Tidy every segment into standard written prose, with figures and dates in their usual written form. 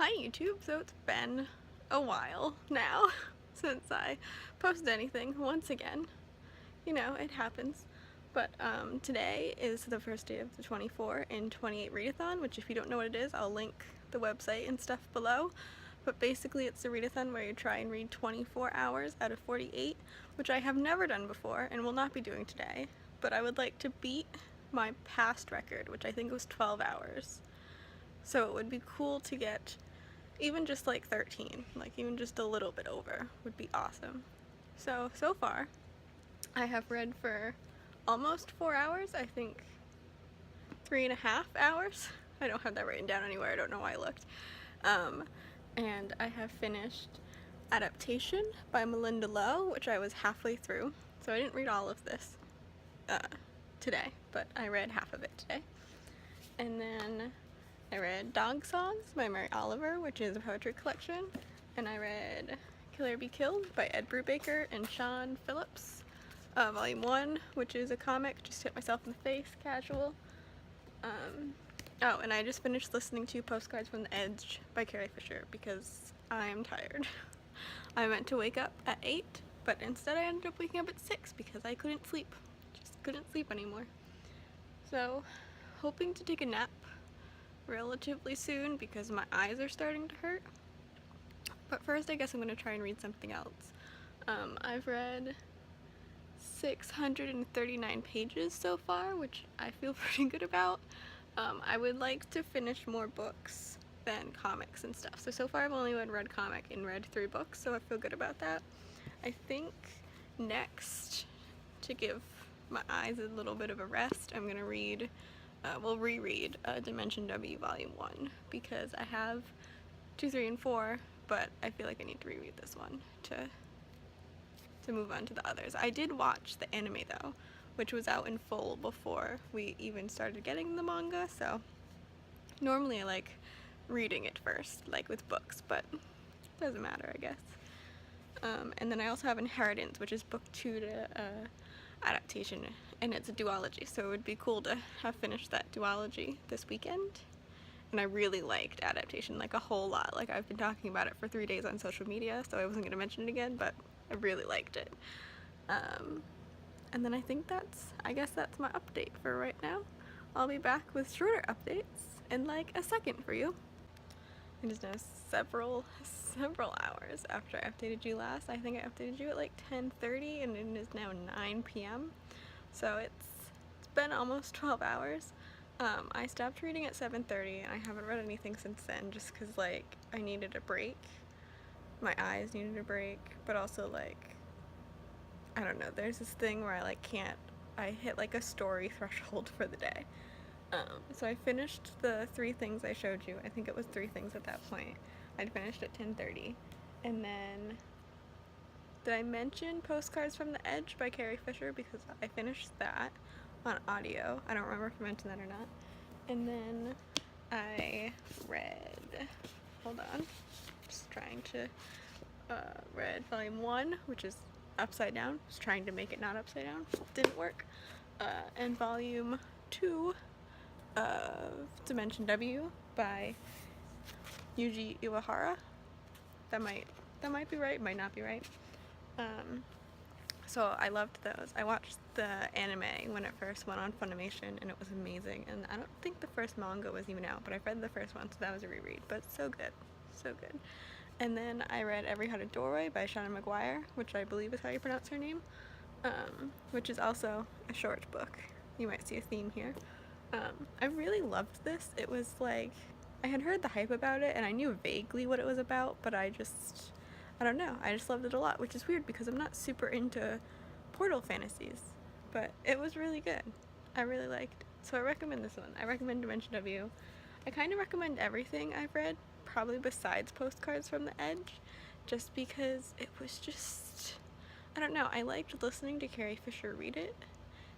Hi YouTube, so it's been a while now since I posted anything once again. You know, it happens. But today is the first day of the 24 and 28 readathon, which if you don't know what it is, I'll link the website and stuff below. But basically it's the readathon where you try and read 24 hours out of 48, which I have never done before and will not be doing today. But I would like to beat my past record, which I think was 12 hours. So it would be cool to get even just like 13, like even just a little bit over would be awesome. So far, I have read for almost 4 hours, I think 3.5 hours. I don't have that written down anywhere, I don't know why I looked. And I have finished Adaptation by Melinda Lowe, which I was halfway through. So I didn't read all of this today, but I read half of it today. And then I read Dog Songs by Mary Oliver, which is a poetry collection, and I read Kill or Be Killed by Ed Brubaker and Sean Phillips, Volume 1, which is a comic, just hit myself in the face, casual. Oh, and I just finished listening to Postcards from the Edge by Carrie Fisher because I'm tired. I meant to wake up at 8, but instead I ended up waking up at 6 because I couldn't sleep. Just couldn't sleep anymore. So, hoping to take a nap relatively soon because my eyes are starting to hurt. But first I guess I'm going to try and read something else. I've read 639 pages so far, which I feel pretty good about. I would like to finish more books than comics and stuff. So far I've only read comic and read 3 books, so I feel good about that. I think next, to give my eyes a little bit of a rest, I'm going to reread Dimension W Volume 1 because I have 2, 3, and 4, but I feel like I need to reread this one to move on to the others. I did watch the anime though, which was out in full before we even started getting the manga, so normally I like reading it first, like with books, but it doesn't matter, I guess. And then I also have Inheritance, which is book 2 to Adaptation, and it's a duology, so it would be cool to have finished that duology this weekend. And I really liked Adaptation, like a whole lot. Like I've been talking about it for 3 days on social media, so I wasn't going to mention it again, but I really liked it. And then I think I guess that's my update for right now. I'll be back with shorter updates in like a second for you. It is now several hours after I updated you last. I think I updated you at like 10:30 and it is now 9 p.m. So it's been almost 12 hours. I stopped reading at 7:30 and I haven't read anything since then just because like I needed a break. My eyes needed a break, but also like, I don't know, there's this thing where I hit like a story threshold for the day. So I finished the 3 things I showed you. I think it was 3 things at that point. I'd finished at 10:30. And then, did I mention Postcards from the Edge by Carrie Fisher? Because I finished that on audio. I don't remember if I mentioned that or not. And then I read, hold on, just trying to, read Volume 1, which is upside down. Just trying to make it not upside down. Didn't work. And Volume 2 of Dimension W by Yuji Iwahara. That might be right, might not be right. So I loved those. I watched the anime when it first went on Funimation and it was amazing, and I don't think the first manga was even out, but I've read the first one, so that was a reread, but so good, so good. And then I read Every Heart a Doorway by Shauna McGuire, which I believe is how you pronounce her name, which is also a short book. You might see a theme here. I really loved this. It was like, I had heard the hype about it and I knew vaguely what it was about, but I don't know, I just loved it a lot, which is weird because I'm not super into portal fantasies, but it was really good. I really liked it. So I recommend this one. I recommend Dimension W. I kind of recommend everything I've read, probably besides Postcards from the Edge, just because it was just, I don't know, I liked listening to Carrie Fisher read it,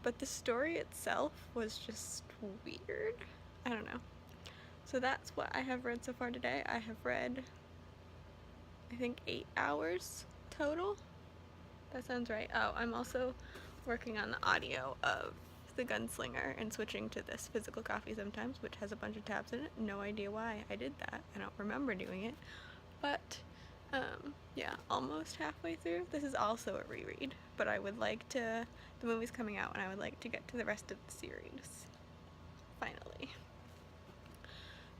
but the story itself was just weird. I don't know. So that's what I have read so far today. I have read, I think, 8 hours total. That sounds right. Oh, I'm also working on the audio of the Gunslinger and switching to this physical copy sometimes, which has a bunch of tabs in it. No idea why I did that. I don't remember doing it. But, yeah, almost halfway through. This is also a reread, but I would like to, the movie's coming out, and I would like to get to the rest of the series. Finally.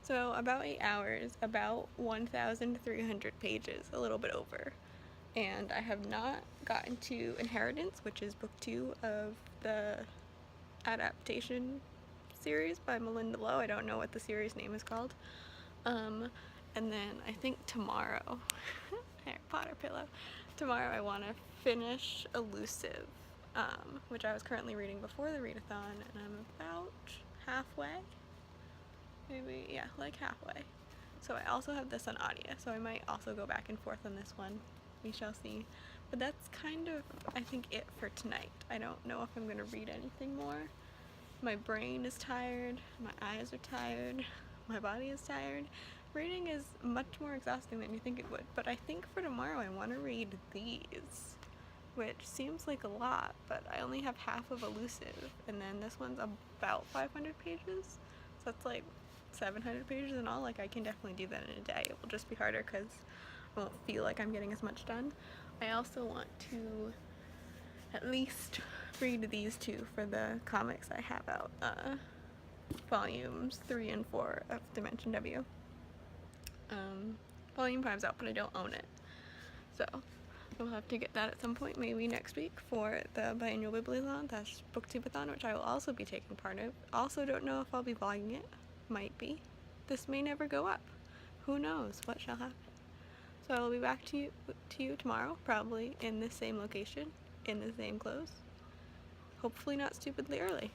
So, about 8 hours, about 1,300 pages, a little bit over. And I have not gotten to Inheritance, which is book 2 of the adaptation series by Melinda Lowe. I don't know what the series name is called. And then I think tomorrow, Harry Potter pillow, tomorrow I want to finish Elusive, which I was currently reading before the readathon, and I'm about halfway, maybe, yeah, like halfway. So I also have this on audio, so I might also go back and forth on this one. We shall see. But that's kind of, I think, it for tonight. I don't know if I'm going to read anything more. My brain is tired, my eyes are tired, my body is tired. Reading is much more exhausting than you think it would, but I think for tomorrow I want to read these, which seems like a lot, but I only have half of Elusive, and then this one's about 500 pages, so that's like 700 pages in all. Like, I can definitely do that in a day. It will just be harder because I won't feel like I'm getting as much done. I also want to at least read these two for the comics I have out, volumes 3 and 4 of Dimension W. Volume 5's out, but I don't own it, so we'll have to get that at some point, maybe next week, for the biannual Bibliothon, that's Booktubeathon, which I will also be taking part of. Also don't know if I'll be vlogging it. Might be. This may never go up. Who knows what shall happen. So I will be back to you tomorrow, probably in the same location, in the same clothes. Hopefully not stupidly early.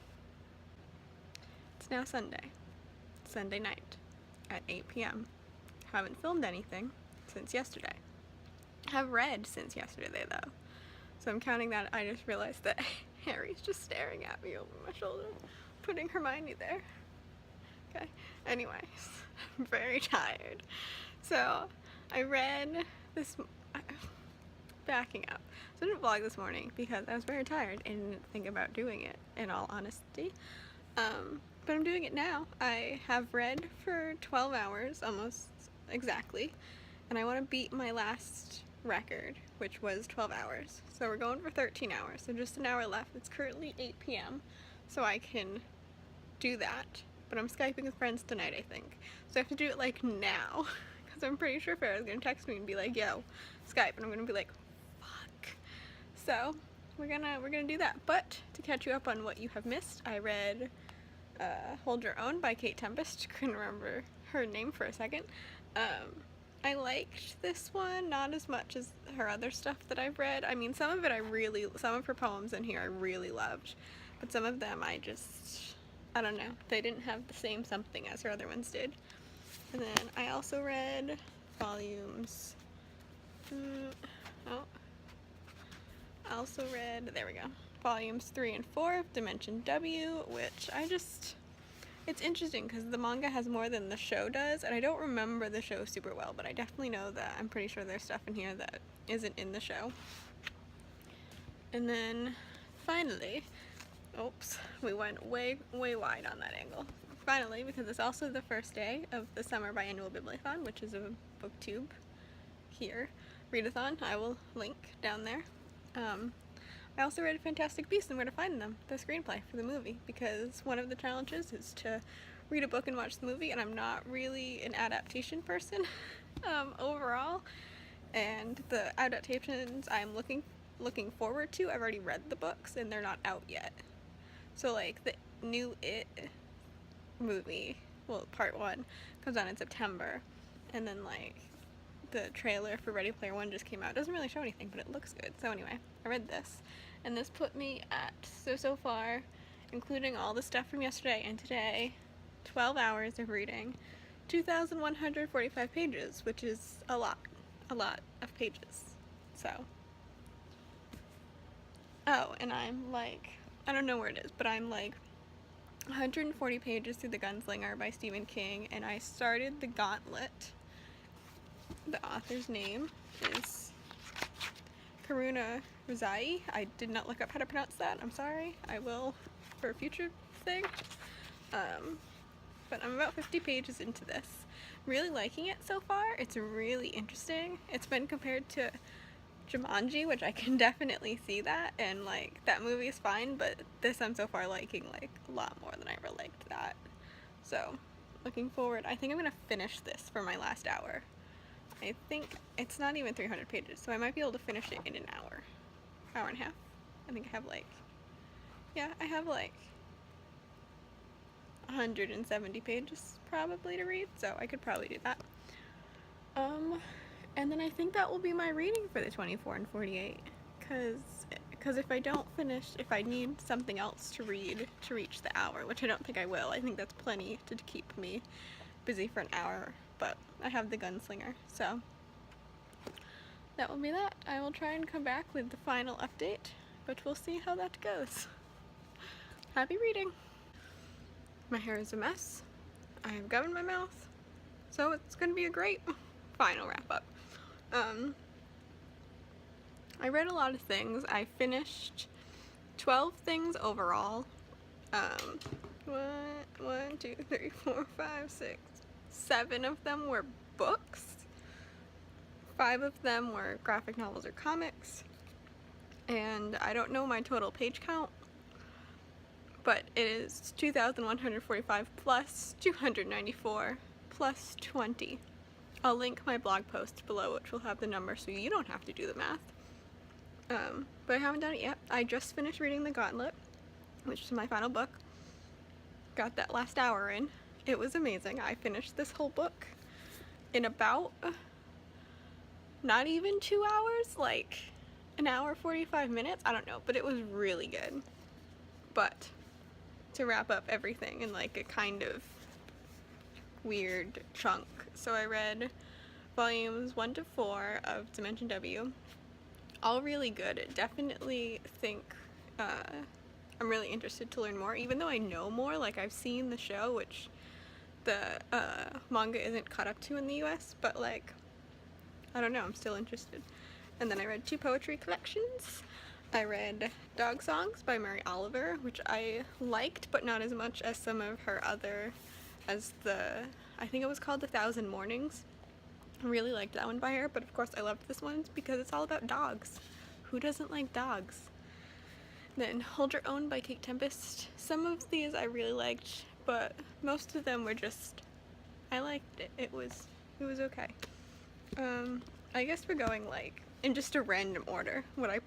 It's now Sunday night at 8 p.m. Haven't filmed anything since yesterday. Have read since yesterday though. So I'm counting that. I just realized that Harry's just staring at me over my shoulder, putting Hermione there. Okay, anyways, I'm very tired. So I read this, backing up. So I didn't vlog this morning because I was very tired and didn't think about doing it, in all honesty. But I'm doing it now. I have read for 12 hours, almost exactly, and I want to beat my last record, which was 12 hours. So we're going for 13 hours, so just an hour left. It's currently 8 p.m, so I can do that. But I'm Skyping with friends tonight, I think. So I have to do it like now, because I'm pretty sure Farrah's gonna text me and be like, yo, Skype, and I'm gonna be like, fuck. So we're gonna do that. But to catch you up on what you have missed, I read Hold Your Own by Kate Tempest. Couldn't remember her name for a second. I liked this one, not as much as her other stuff that I've read. I mean, some of her poems in here I really loved, but some of them I don't know, they didn't have the same something as her other ones did. And then I also read volumes, volumes 3 and 4 of Dimension W, which it's interesting because the manga has more than the show does, and I don't remember the show super well, but I definitely know that I'm pretty sure there's stuff in here that isn't in the show. And then finally, oops, we went way wide on that angle. Finally, because it's also the first day of the summer biannual Bibliothon, which is a booktube here, readathon, I will link down there. I also read Fantastic Beasts and Where to Find Them, the screenplay for the movie, because one of the challenges is to read a book and watch the movie, and I'm not really an adaptation person overall, and the adaptations I'm looking forward to, I've already read the books and they're not out yet. So like the new It movie, well, part 1 comes out in September, and then like the trailer for Ready Player One just came out. It doesn't really show anything, but it looks good. So anyway, I read this, and this put me at, so far, including all the stuff from yesterday and today, 12 hours of reading, 2,145 pages, which is a lot of pages. So, oh, and I'm like, I don't know where it is, but I'm like 140 pages through The Gunslinger by Stephen King, and I started The Gauntlet. The author's name is Karuna Rizai. I did not look up how to pronounce that. I'm sorry. I will for a future thing. But I'm about 50 pages into this. Really liking it so far. It's really interesting. It's been compared to Jumanji, which I can definitely see that, and like that movie is fine, but this I'm so far liking like a lot more than I ever liked that. So looking forward. I think I'm gonna finish this for my last hour. I think it's not even 300 pages, so I might be able to finish it in an hour and a half. I think I have like, yeah, I have like 170 pages probably to read, so I could probably do that. And then I think that will be my reading for the 24 and 48, because if I don't finish, if I need something else to read to reach the hour, which I don't think I will, I think that's plenty to keep me busy for an hour, but I have the gunslinger, so that will be that. I will try and come back with the final update, but we'll see how that goes. Happy reading! My hair is a mess. I have gum in my mouth, so it's gonna be a great final wrap up. I read a lot of things. I finished 12 things overall. 1, 2, 3, 4, 5, 6, 7 of them were books. 5 of them were graphic novels or comics. And I don't know my total page count, but it is 2,145 plus 294 plus 20. I'll link my blog post below, which will have the number so you don't have to do the math. But I haven't done it yet. I just finished reading The Gauntlet, which is my final book. Got that last hour in. It was amazing. I finished this whole book in about not even 2 hours, like an hour 45 minutes. I don't know, but it was really good. But to wrap up everything in like a kind of weird chunk. So I read volumes 1 to 4 of Dimension W. All really good. Definitely think I'm really interested to learn more, even though I know more. Like, I've seen the show, which the manga isn't caught up to in the US, but like, I don't know, I'm still interested. And then I read 2 poetry collections. I read Dog Songs by Mary Oliver, which I liked, but not as much as some of her other, I think it was called 1,000 Mornings. I really liked that one by her, but of course I loved this one because it's all about dogs. Who doesn't like dogs? Then Hold Your Own by Kate Tempest. Some of these I really liked, but most of them were just, I liked it. It was okay. I guess we're going like in just a random order when I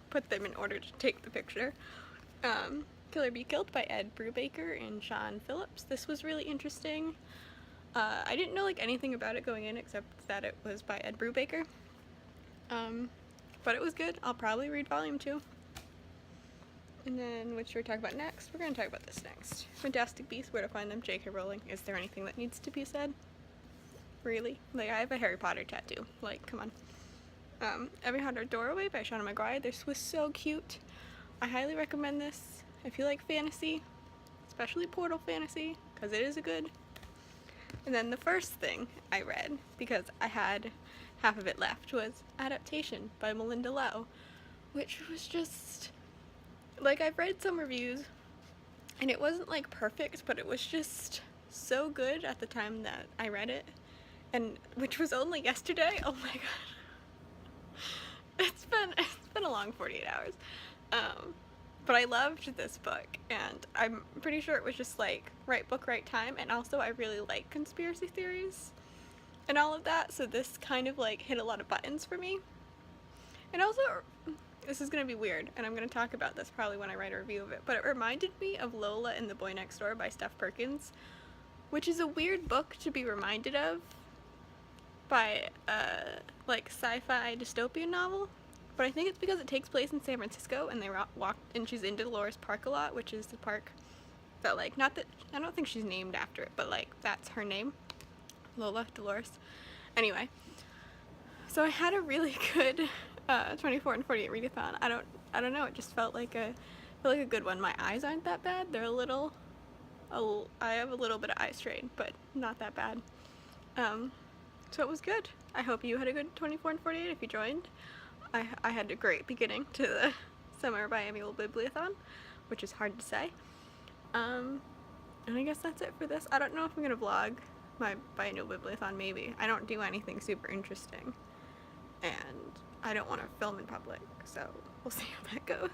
put them in order to take the picture. Kill or Be Killed by Ed Brubaker and Sean Phillips. This was really interesting. I didn't know like anything about it going in except that it was by Ed Brubaker. But it was good. I'll probably read volume 2. And then what should we talk about next? We're going to talk about this next. Fantastic Beasts, Where to Find Them, J.K. Rowling. Is there anything that needs to be said? Really? Like, I have a Harry Potter tattoo. Like, come on. Every Hunter Doorway by Shauna Maguire. This was so cute. I highly recommend this if you like fantasy, especially Portal fantasy, because it is a good. And then the first thing I read, because I had half of it left, was Adaptation by Melinda Lowe, which was just, like, I've read some reviews, and it wasn't, like, perfect, but it was just so good at the time that I read it, and, which was only yesterday. Oh my god. It's been a long 48 hours. But I loved this book, and I'm pretty sure it was just, like, right book, right time, and also I really like conspiracy theories and all of that, so this kind of, like, hit a lot of buttons for me. And also, this is gonna be weird, and I'm gonna talk about this probably when I write a review of it, but it reminded me of Lola and the Boy Next Door by Steph Perkins, which is a weird book to be reminded of by like, sci-fi dystopian novel. But I think it's because it takes place in San Francisco, and they walk, and she's in Dolores Park a lot, which is the park that, like, not that, I don't think she's named after it, but, like, that's her name. Lola, Dolores. Anyway, so I had a really good 24 and 48 readathon. I don't know, it just felt like a good one. My eyes aren't that bad. They're I have a little bit of eye strain, but not that bad. So it was good. I hope you had a good 24 and 48 if you joined. I had a great beginning to the Summer Biennial Bibliothon, which is hard to say. And I guess that's it for this. I don't know if I'm gonna vlog my biannual bibliothon, maybe. I don't do anything super interesting, and I don't want to film in public, so we'll see how that goes.